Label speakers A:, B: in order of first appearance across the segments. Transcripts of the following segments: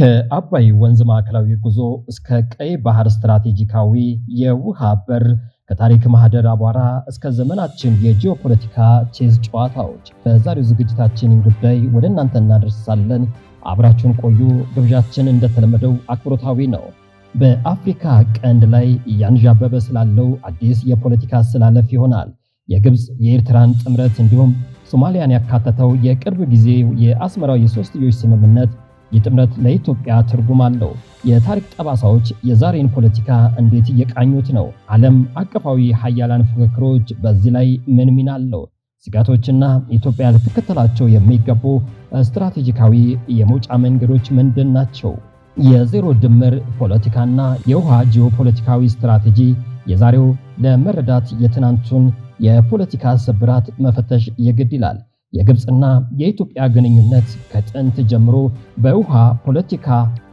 A: ከአባይ ወንዝ ማዕከላዊ ጉዞ እስከ ቀይ ባህር ስትራቴጂካዊ የውሃ በር፣ ከታሪክ ማህደር አቧራ እስከ ዘመናችን የጂኦፖለቲካ ቼዝ ጨዋታዎች በዛሬው ዝግጅታችን ጉዳይ ወደ እናንተ እናደርሳለን። አብራችሁን ቆዩ። ግብዣችን እንደተለመደው አክብሮታዊ ነው። በአፍሪካ ቀንድ ላይ እያንዣበበ ስላለው አዲስ የፖለቲካ አሰላለፍ ይሆናል። የግብፅ የኤርትራን ጥምረት እንዲሁም ሶማሊያን ያካተተው የቅርብ ጊዜ የአስመራው የሶስትዮሽ ስምምነት የጥምረት ለኢትዮጵያ ትርጉም አለው። የታሪክ ጠባሳዎች የዛሬን ፖለቲካ እንዴት እየቃኙት ነው? ዓለም አቀፋዊ ሀያላን ፉክክሮች በዚህ ላይ ምን ሚና አለው? ስጋቶችና ኢትዮጵያ ልትከተላቸው የሚገቡ ስትራቴጂካዊ የመውጫ መንገዶች ምንድን ናቸው? የዜሮ ድምር ፖለቲካና የውሃ ጂኦፖለቲካዊ ስትራቴጂ የዛሬው ለመረዳት የትናንቱን የፖለቲካ ስብራት መፈተሽ የግድ ይላል። የግብፅና የኢትዮጵያ ግንኙነት ከጥንት ጀምሮ በውሃ ፖለቲካ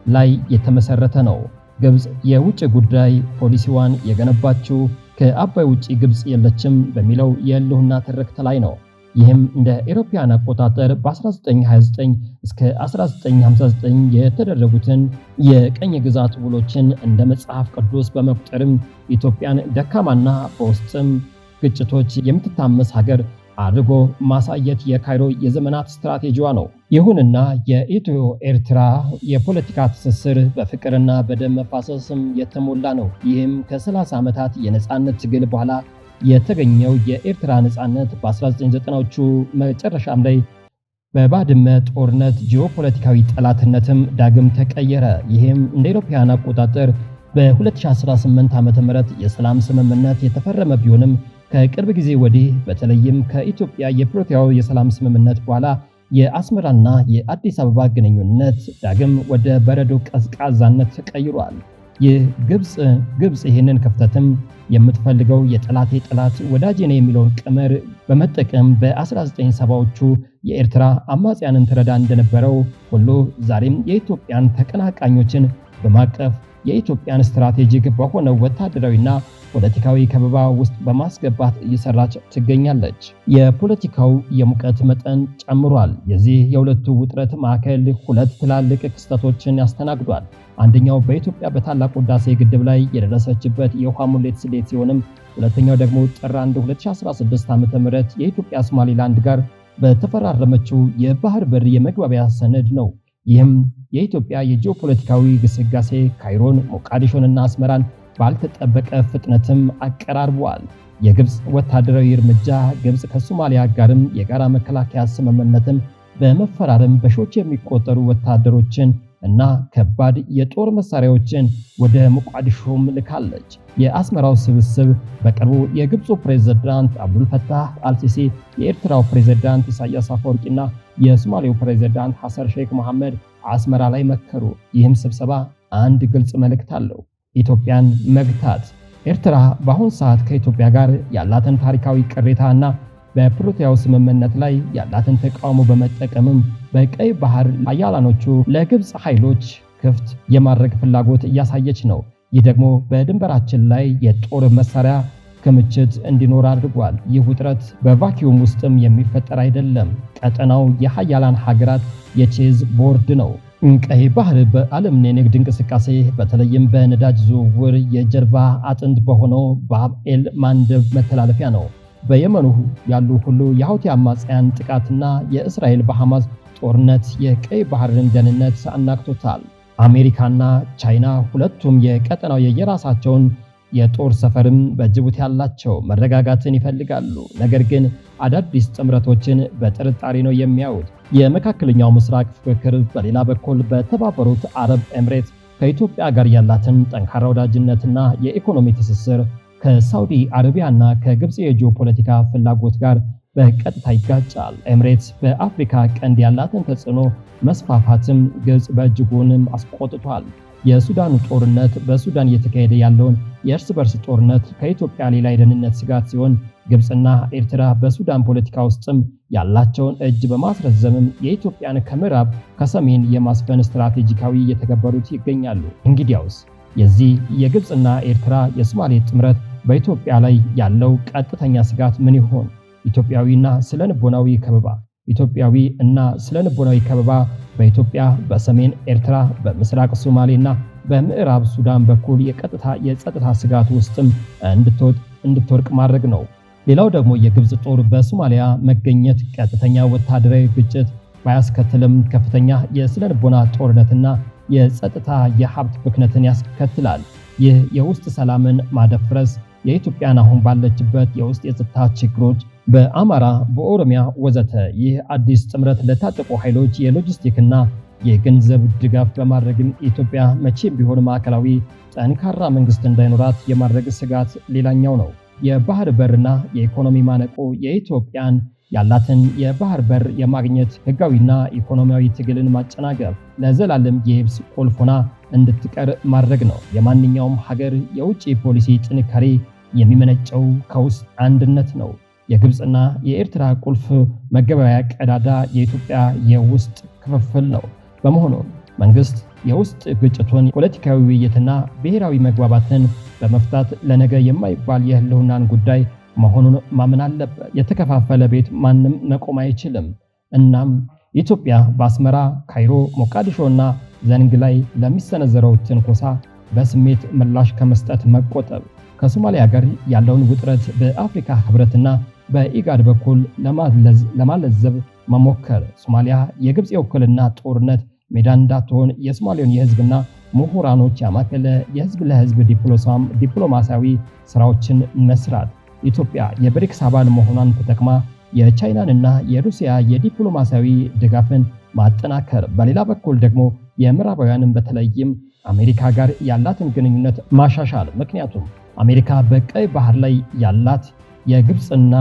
A: ላይ የተመሰረተ ነው። ግብፅ የውጭ ጉዳይ ፖሊሲዋን የገነባችው ከአባይ ውጪ ግብፅ የለችም በሚለው የህልውና ትርክት ላይ ነው። ይህም እንደ አውሮፓውያን አቆጣጠር በ1929 እስከ 1959 የተደረጉትን የቀኝ ግዛት ውሎችን እንደ መጽሐፍ ቅዱስ በመቁጠርም ኢትዮጵያን ደካማና በውስጥም ግጭቶች የምትታመስ ሀገር አድርጎ ማሳየት የካይሮ የዘመናት ስትራቴጂዋ ነው። ይሁንና የኢትዮ ኤርትራ የፖለቲካ ትስስር በፍቅርና በደም መፋሰስም የተሞላ ነው። ይህም ከ30 ዓመታት የነፃነት ትግል በኋላ የተገኘው የኤርትራ ነፃነት በ1990ዎቹ መጨረሻም ላይ በባድመ ጦርነት ጂኦፖለቲካዊ ጠላትነትም ዳግም ተቀየረ። ይህም እንደ አውሮፓውያን አቆጣጠር በ2018 ዓ.ም የሰላም ስምምነት የተፈረመ ቢሆንም ከቅርብ ጊዜ ወዲህ በተለይም ከኢትዮጵያ የፕሪቶሪያው የሰላም ስምምነት በኋላ የአስመራና የአዲስ አበባ ግንኙነት ዳግም ወደ በረዶ ቀዝቃዛነት ተቀይሯል። ይህ ግብፅ ይህንን ክፍተትም የምትፈልገው የጠላቴ ጠላት ወዳጄ ነው የሚለውን ቀመር በመጠቀም በ1970ዎቹ የኤርትራ አማጽያንን ትረዳ እንደነበረው ሁሉ ዛሬም የኢትዮጵያን ተቀናቃኞችን በማቀፍ የኢትዮጵያን ስትራቴጂክ በሆነ ወታደራዊና ፖለቲካዊ ከበባ ውስጥ በማስገባት እየሰራች ትገኛለች። የፖለቲካው የሙቀት መጠን ጨምሯል። የዚህ የሁለቱ ውጥረት ማዕከል ሁለት ትላልቅ ክስተቶችን ያስተናግዷል። አንደኛው በኢትዮጵያ በታላቁ ህዳሴ ግድብ ላይ የደረሰችበት የውሃ ሙሌት ስሌት ሲሆንም ሁለተኛው ደግሞ ጥር 1 2016 ዓ.ም የኢትዮጵያ ሶማሊላንድ ጋር በተፈራረመችው የባህር በር የመግባቢያ ሰነድ ነው። ይህም የኢትዮጵያ የጂኦፖለቲካዊ ግስጋሴ ካይሮን፣ ሞቃዲሾንና አስመራን ባልተጠበቀ ፍጥነትም አቀራርቧል። የግብፅ ወታደራዊ እርምጃ ግብፅ ከሶማሊያ ጋርም የጋራ መከላከያ ስምምነትን በመፈራረም በሺዎች የሚቆጠሩ ወታደሮችን እና ከባድ የጦር መሳሪያዎችን ወደ ሞቃዲሾም ልካለች። የአስመራው ስብስብ በቅርቡ የግብፁ ፕሬዝዳንት አብዱልፈታህ አልሲሲ፣ የኤርትራው ፕሬዝዳንት ኢሳያስ አፈወርቂና የሶማሌው ፕሬዝዳንት ሐሰን ሼክ መሐመድ አስመራ ላይ መከሩ። ይህም ስብሰባ አንድ ግልጽ መልእክት አለው፤ ኢትዮጵያን መግታት። ኤርትራ በአሁን ሰዓት ከኢትዮጵያ ጋር ያላትን ታሪካዊ ቅሬታና በፕሪቶሪያው ስምምነት ላይ ያላትን ተቃውሞ በመጠቀምም በቀይ ባህር ኃያላኖቹ ለግብፅ ኃይሎች ክፍት የማድረግ ፍላጎት እያሳየች ነው። ይህ ደግሞ በድንበራችን ላይ የጦር መሳሪያ ክምችት እንዲኖር አድርጓል። ይህ ውጥረት በቫኪዩም ውስጥም የሚፈጠር አይደለም። ቀጠናው የኃያላን ሀገራት የቼዝ ቦርድ ነው። ቀይ ባህር በዓለም የንግድ እንቅስቃሴ በተለይም በነዳጅ ዝውውር የጀርባ አጥንት በሆነው ባብ ኤል ማንደብ መተላለፊያ ነው። በየመኑ ያሉ ሁሉ የሁቲ አማጽያን ጥቃትና የእስራኤል በሐማስ ጦርነት የቀይ ባህርን ደህንነት አናግቶታል። አሜሪካና ቻይና ሁለቱም የቀጠናው የየራሳቸውን የጦር ሰፈርም በጅቡቲ ያላቸው መረጋጋትን ይፈልጋሉ። ነገር ግን አዳዲስ ጥምረቶችን በጥርጣሬ ነው የሚያዩት። የመካከለኛው ምስራቅ ፍክክር በሌላ በኩል በተባበሩት አረብ ኤምሬት ከኢትዮጵያ ጋር ያላትን ጠንካራ ወዳጅነትና የኢኮኖሚ ትስስር ከሳውዲ አረቢያና ከግብፅ የጂኦፖለቲካ ፍላጎት ጋር በቀጥታ ይጋጫል። ኤምሬትስ በአፍሪካ ቀንድ ያላትን ተጽዕኖ መስፋፋትም ግብፅ በእጅጉንም አስቆጥቷል። የሱዳኑ ጦርነት በሱዳን እየተካሄደ ያለውን የእርስ በርስ ጦርነት ከኢትዮጵያ ሌላ የደህንነት ስጋት ሲሆን ግብፅና ኤርትራ በሱዳን ፖለቲካ ውስጥም ያላቸውን እጅ በማስረዘምም የኢትዮጵያን ከምዕራብ ከሰሜን የማስፈን ስትራቴጂካዊ እየተገበሩት ይገኛሉ። እንግዲያውስ የዚህ የግብፅና ኤርትራ የሶማሌ ጥምረት በኢትዮጵያ ላይ ያለው ቀጥተኛ ስጋት ምን ይሆን? ኢትዮጵያዊና ስነ ልቦናዊ ከበባ ኢትዮጵያዊ እና ስነ-ልቦናዊ ከበባ በኢትዮጵያ በሰሜን ኤርትራ በምስራቅ ሶማሌና በምዕራብ ሱዳን በኩል የቀጥታ የጸጥታ ስጋት ውስጥም እንድትወድቅ ማድረግ ነው። ሌላው ደግሞ የግብጽ ጦር በሶማሊያ መገኘት ቀጥተኛ ወታደራዊ ግጭት ባያስከትልም ከፍተኛ የስነ-ልቦና ጦርነትና የጸጥታ የሀብት ብክነትን ያስከትላል። ይህ የውስጥ ሰላምን ማደፍረስ የኢትዮጵያን አሁን ባለችበት የውስጥ የጸጥታ ችግሮች በአማራ፣ በኦሮሚያ ወዘተ ይህ አዲስ ጥምረት ለታጠቁ ኃይሎች የሎጂስቲክና የገንዘብ ድጋፍ በማድረግም ኢትዮጵያ መቼም ቢሆን ማዕከላዊ ጠንካራ መንግስት እንዳይኖራት የማድረግ ስጋት ሌላኛው ነው። የባህር በርና የኢኮኖሚ ማነቆ የኢትዮጵያን ያላትን የባህር በር የማግኘት ህጋዊና ኢኮኖሚያዊ ትግልን ማጨናገፍ ለዘላለም የየብስ ቁልፍ ሆና እንድትቀር ማድረግ ነው። የማንኛውም ሀገር የውጭ ፖሊሲ ጥንካሬ የሚመነጨው ከውስጥ አንድነት ነው። የግብፅና የኤርትራ ቁልፍ መገበያያ ቀዳዳ የኢትዮጵያ የውስጥ ክፍፍል ነው። በመሆኑ መንግስት የውስጥ ግጭቱን ፖለቲካዊ ውይይትና ብሔራዊ መግባባትን በመፍታት ለነገ የማይባል የህልውናን ጉዳይ መሆኑን ማመን አለበት። የተከፋፈለ ቤት ማንም መቆም አይችልም። እናም ኢትዮጵያ በአስመራ፣ ካይሮ፣ ሞቃዲሾና ዘንግ ላይ ለሚሰነዘረው ትንኮሳ በስሜት ምላሽ ከመስጠት መቆጠብ፣ ከሶማሊያ ጋር ያለውን ውጥረት በአፍሪካ ህብረትና በኢጋድ በኩል ለማለዘብ መሞከር፣ ሶማሊያ የግብፅ የውክልና ጦርነት ሜዳ እንዳትሆን የሶማሊያን የህዝብና ምሁራኖች ያማከለ የህዝብ ለህዝብ ዲፕሎማሲያዊ ስራዎችን መስራት፣ ኢትዮጵያ የብሪክስ አባል መሆኗን ተጠቅማ የቻይናንና የሩሲያ የዲፕሎማሲያዊ ድጋፍን ማጠናከር፣ በሌላ በኩል ደግሞ የምዕራባውያንን በተለይም አሜሪካ ጋር ያላትን ግንኙነት ማሻሻል። ምክንያቱም አሜሪካ በቀይ ባህር ላይ ያላት የግብፅና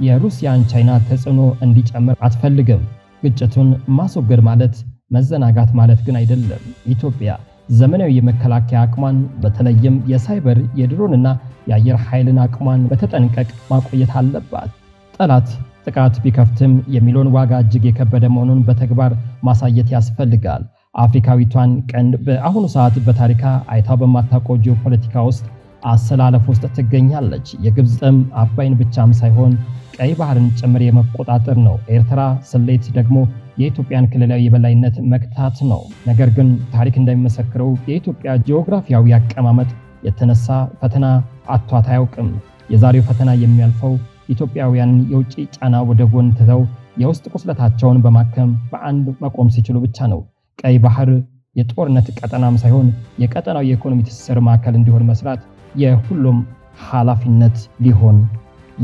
A: የሩሲያን ቻይና ተጽዕኖ እንዲጨምር አትፈልግም። ግጭቱን ማስወገድ ማለት መዘናጋት ማለት ግን አይደለም። ኢትዮጵያ ዘመናዊ የመከላከያ አቅሟን በተለይም የሳይበር የድሮንና የአየር ኃይልን አቅሟን በተጠንቀቅ ማቆየት አለባት። ጠላት ጥቃት ቢከፍትም የሚለውን ዋጋ እጅግ የከበደ መሆኑን በተግባር ማሳየት ያስፈልጋል። አፍሪካዊቷን ቀንድ በአሁኑ ሰዓት በታሪካ አይታ በማታውቀው ጂኦፖለቲካ ውስጥ አሰላለፍ ውስጥ ትገኛለች። የግብፅ ጥም አባይን ብቻም ሳይሆን ቀይ ባህርን ጭምር የመቆጣጠር ነው። ኤርትራ ስሌት ደግሞ የኢትዮጵያን ክልላዊ የበላይነት መክታት ነው። ነገር ግን ታሪክ እንደሚመሰክረው የኢትዮጵያ ጂኦግራፊያዊ አቀማመጥ የተነሳ ፈተና አቷት አያውቅም። የዛሬው ፈተና የሚያልፈው ኢትዮጵያውያንን የውጭ ጫና ወደ ጎን ትተው የውስጥ ቁስለታቸውን በማከም በአንድ መቆም ሲችሉ ብቻ ነው። ቀይ ባህር የጦርነት ቀጠናም ሳይሆን የቀጠናው የኢኮኖሚ ትስስር ማዕከል እንዲሆን መስራት የሁሉም ኃላፊነት ሊሆን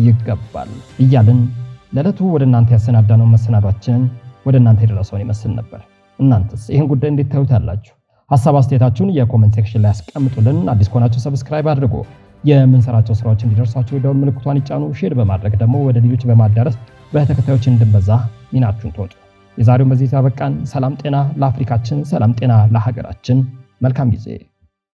A: ይገባል እያልን ለዕለቱ ወደ እናንተ ያሰናዳነው መሰናዷችንን ወደ እናንተ የደረሰውን ይመስል ነበር። እናንተስ ይህን ጉዳይ እንዴት ታዩታላችሁ? ሐሳብ አስተያየታችሁን የኮሜንት ሴክሽን ላይ አስቀምጡልን። አዲስ ከሆናችሁ ሰብስክራይብ አድርጉ። የምንሰራቸው ስራዎች እንዲደርሳችሁ የደወል ምልክቷን ይጫኑ። ሼር በማድረግ ደግሞ ወደ ልጆች በማዳረስ በተከታዮች እንድንበዛ ሚናችሁን ተወጡ። የዛሬውን በዚህ ያበቃን። ሰላም ጤና ለአፍሪካችን፣ ሰላም ጤና ለሀገራችን። መልካም ጊዜ